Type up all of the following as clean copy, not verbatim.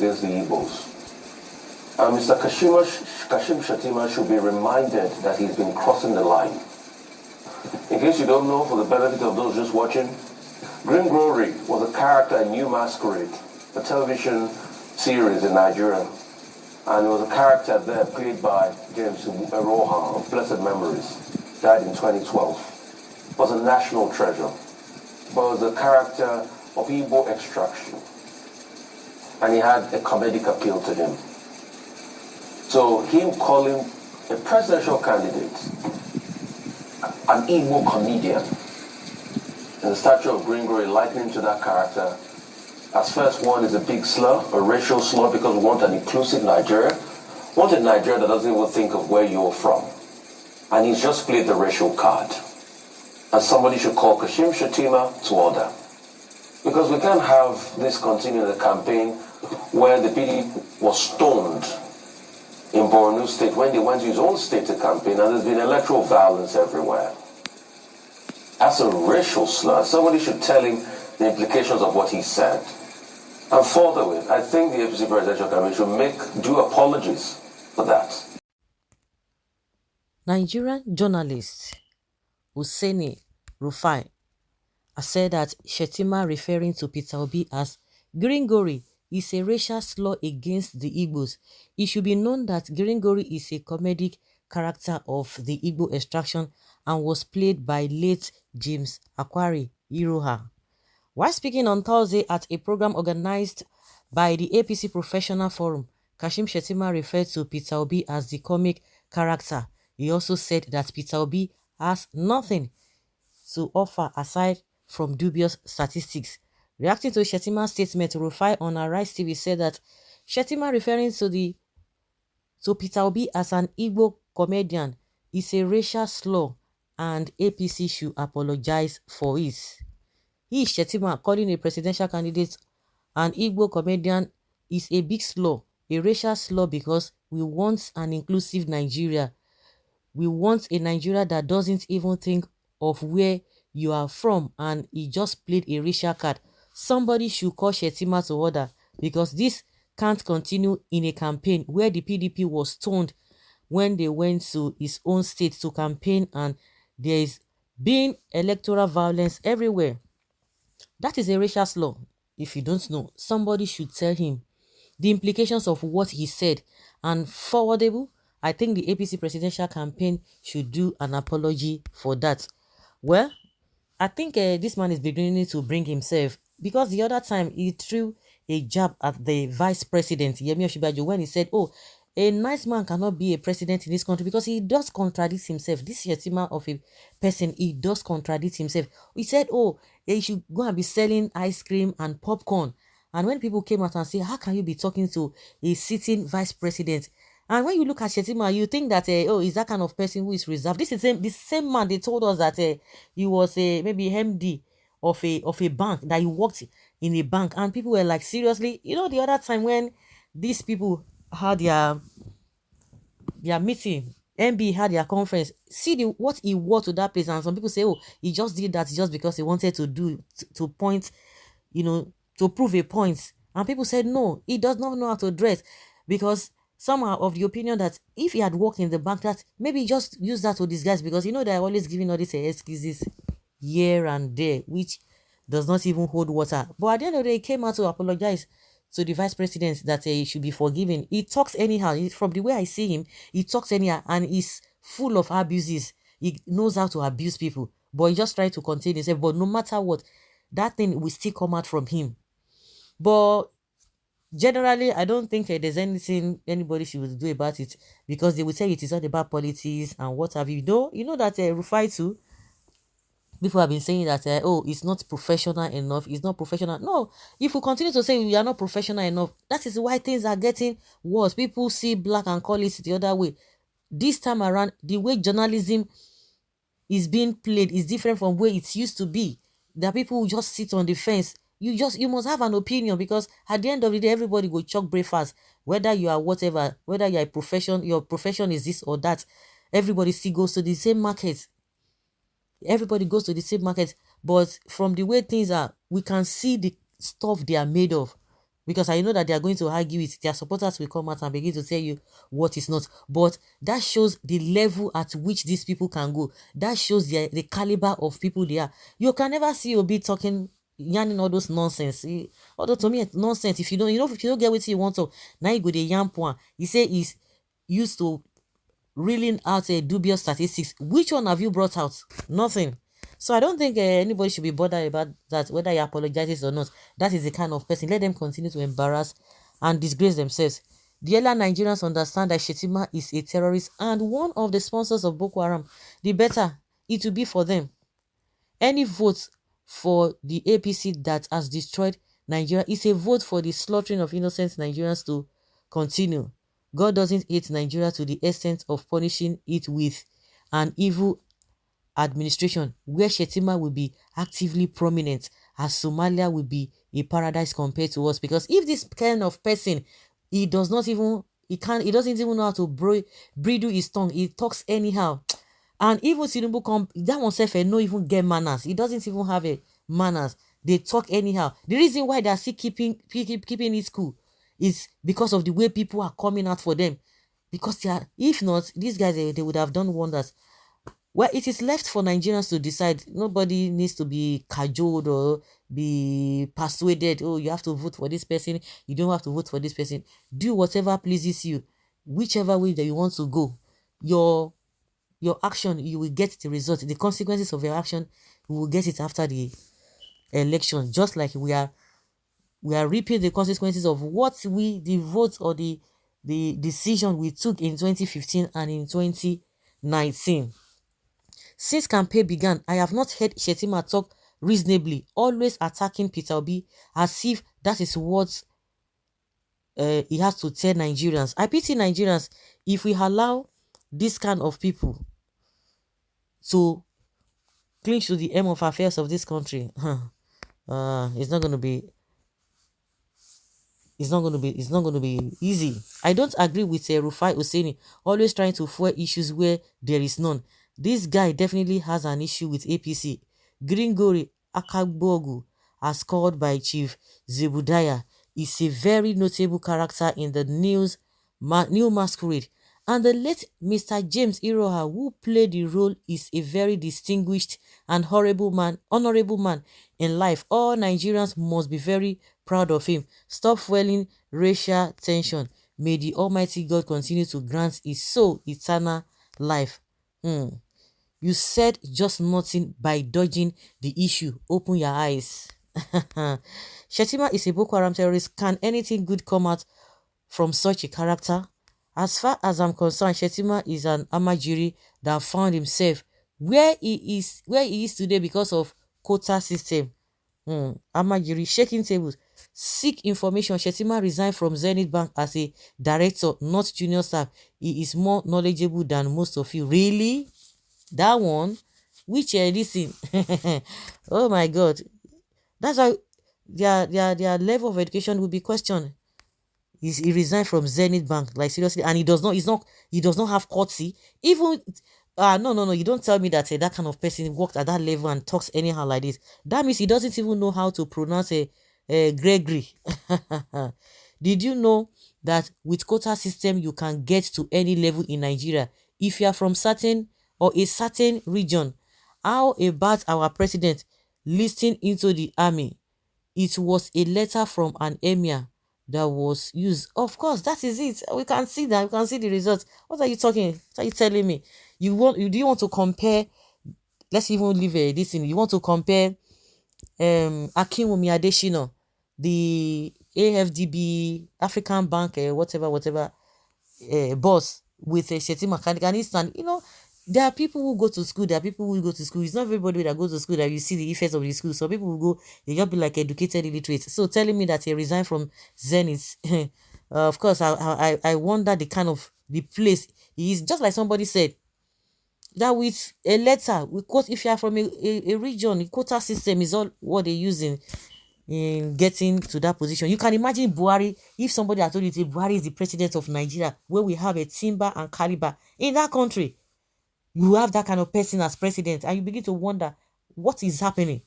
against the Igbos. And Mr. Kashim Shettima should be reminded that he's been crossing the line. In case you don't know, for the benefit of those just watching, Green Glory was a character in New Masquerade, a television series in Nigeria. And there was a character there played by James Eroha of blessed memories, died in 2012. Was a national treasure, but was a character of Igbo extraction. And he had a comedic appeal to him. So him calling a presidential candidate an Igbo comedian, and the statue of Green Glory likening to that character, as first one is a big slur, a racial slur, because we want an inclusive Nigeria. We want a Nigeria that doesn't even think of where you're from. And he's just played the racial card. And somebody should call Kashim Shettima to order. Because we can't have this continue the campaign where the PD was stoned in Borno State when they went to his own state to campaign, and there's been electoral violence everywhere. That's a racial slur. Somebody should tell him the implications of what he said. And further with, I think the APC presidential campaign should make due apologies for that. Nigerian journalist Hussaini Rufai has said that Shettima, referring to Peter Obi as Gringori, is a racial slur against the Igbos. It should be known that Gringori is a comedic character of the Igbo extraction and was played by late James Akwari Iroha. While speaking on Thursday at a program organized by the APC Professional Forum, Kashim Shettima referred to Peter Obi as the comic character. He also said that Peter Obi has nothing to offer aside from dubious statistics. Reacting to Shettima's statement, Rufai on Arise TV said that Shettima, referring to Peter Obi as an Igbo comedian, is a racial slur and APC should apologize for it. He, Shettima, calling a presidential candidate an Igbo comedian is a big slur, a racial slur, because we want an inclusive Nigeria. We want a Nigeria that doesn't even think of where you are from, and he just played a racial card. Somebody should call Shettima to order, because this can't continue in a campaign where the PDP was stoned when they went to his own state to campaign, and there is being electoral violence everywhere. That is a racial slur. If you don't know, somebody should tell him the implications of what he said. And forwardable, I think the APC presidential campaign should do an apology for that. Well, I think this man is beginning to bring himself, because the other time he threw a jab at the vice president, Yemi Osinbajo, when he said, oh, a nice man cannot be a president in this country, because he does contradict himself. This Shettima of a person, he does contradict himself. He said, oh, he should go and be selling ice cream and popcorn. And when people came out and say, how can you be talking to a sitting vice president? And when you look at Shettima, you think that, oh, is that kind of person who is reserved. This is the same man. They told us that he was maybe MD of a bank, that he worked in a bank. And people were like, seriously? You know, the other time when these people had their meeting, MB had their conference, see what he wore to that place. And some people say, oh, he just did that just because he wanted to point, you know, to prove a point. And people said, no, he does not know how to dress, because some are of the opinion that if he had worked in the bank, that maybe just use that to disguise, because you know they're always giving all these excuses here and there, which does not even hold water. But at the end of the day, he came out to apologize to the vice president that he should be forgiven. He talks anyhow. From the way I see him, he talks anyhow, and he's full of abuses. He knows how to abuse people, but he just tries to contain himself. But no matter what, that thing will still come out from him. But generally, I don't think there's anything anybody should do about it, because they will say it is all about politics and what have you. Though, you know that Rufai too, people have been saying that, oh, it's not professional enough. It's not professional. No, if we continue to say we are not professional enough, that is why things are getting worse. People see black and call it the other way. This time around, the way journalism is being played is different from where it used to be. There are people who just sit on the fence. You must have an opinion, because at the end of the day, everybody go chop breakfast. Whether you are whatever, whether you are a profession, your profession is this or that, everybody still goes to the same market. Everybody goes to the same market. But from the way things are, we can see the stuff they are made of. because I know that they are going to argue it. Their supporters will come out and begin to tell you what is not. But that shows the level at which these people can go. That shows the caliber of people they are. You can never see Obi talking, yarning all those nonsense. Although to me, it's nonsense. If you don't get what you want to, now you go the yarn point. He say he's used to reeling out a dubious statistics. Which one have you brought out? Nothing. So I don't think anybody should be bothered about that, whether he apologizes or not. That is the kind of person. Let them continue to embarrass and disgrace themselves. The other Nigerians understand that Shettima is a terrorist and one of the sponsors of Boko Haram. The better it will be for them. Any vote for the APC that has destroyed Nigeria is a vote for the slaughtering of innocent Nigerians to continue. God doesn't hate Nigeria to the extent of punishing it with an evil administration where Shettima will be actively prominent, as Somalia will be a paradise compared to us. Because if this kind of person, he doesn't even know how to bridle his tongue, he talks anyhow. And even Tinubu come, that one self no even get manners. He doesn't even have a manners. They talk anyhow. The reason why they are still keeping it cool is because of the way people are coming out for them. Because they are, if not, these guys they would have done wonders. Well, it is left for Nigerians to decide. Nobody needs to be cajoled or be persuaded. Oh, you have to vote for this person. You don't have to vote for this person. Do whatever pleases you, whichever way that you want to go. Your action, you will get the result. The consequences of your action, we will get it after the election. Just like we are reaping the consequences of what the vote or the decision we took in 2015 and in 2019. Since campaign began, I have not heard Shettima talk reasonably, always attacking Peter Obi as if that is what he has to tell Nigerians. I pity Nigerians if we allow this kind of people to cling to the aim of affairs of this country. It's not going to be easy. I don't agree with Rufai Hussaini always trying to fuel issues where there is none. This guy definitely has an issue with APC. Gringori Akagbogu, as called by Chief Zebudaya, is a very notable character in the new masquerade. And the late Mr. James Iroha, who played the role, is a very distinguished and honorable man in life. All Nigerians must be very proud of him. Stop fueling racial tension. May the Almighty God continue to grant his soul eternal life. You said just nothing by dodging the issue. Open your eyes. Shettima is a Boko Haram terrorist. Can anything good come out from such a character? As far as I'm concerned, Shettima is an Amajiri that found himself where he is today because of quota system. Amajiri shaking tables. Seek information. Shettima resigned from Zenith Bank as a director, not junior staff. He is more knowledgeable than most of you. Really? That one? Which listen. Oh my God. That's why their level of education will be questioned. He resigned from Zenith Bank, like seriously, and he does not have courtesy. Even no, you don't tell me that that kind of person worked at that level and talks anyhow like this. That means he doesn't even know how to pronounce Gregory. Did you know that with quota system you can get to any level in Nigeria if you are from a certain region? How about our president listing into the army? It was a letter from an emir that was used. Of course, that is it. We can see that. We can see the results. What are you talking? What are you telling me? Do you want to compare? Let's even leave this in. You want to compare Akinwumi Adesina, the AFDB African Bank, whatever boss, with Shettima Afghanistan? There are people who go to school. It's not everybody that goes to school that you see the effects of the school. Some people will go, they just be like educated illiterate. So telling me that he resigned from Zenith, of course, I wonder the kind of the place he is. Just like somebody said, that with a letter, if you are from a region, a quota system is all what they're using in getting to that position. You can imagine Buhari, if somebody had told you Buhari is the president of Nigeria, where we have a timber and caliber in that country. You have that kind of person as president, and you begin to wonder what is happening.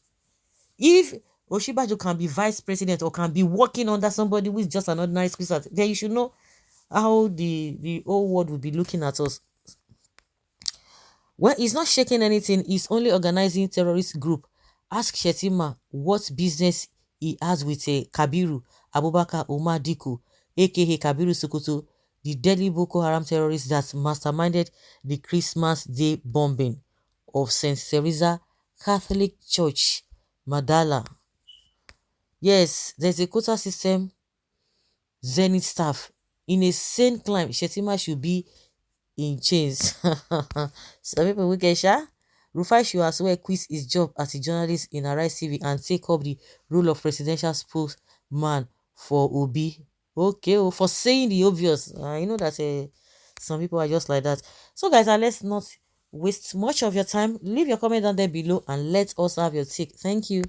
If Oshibajo can be vice president or can be working under somebody who is just an ordinary school, then you should know how the whole world will be looking at us. Well, he's not shaking anything, he's only organizing terrorist group. Ask Shettima what business he has with Kabiru Abubakar Umar Diku, aka Kabiru Sokoto, the deadly Boko Haram terrorist that masterminded the Christmas Day bombing of St. Teresa Catholic Church, Madala. Yes, there's a quota system, Zenith staff. In a sane climb, Shettima should be in chains. Some people wicked sha. Rufai should as well quit his job as a journalist in Arise TV and take up the role of presidential spokesman for Obi. Okay, oh, for saying the obvious. You know that some people are just like that. So guys, let's not waste much of your time. Leave your comment down there below and let us have your take. Thank you.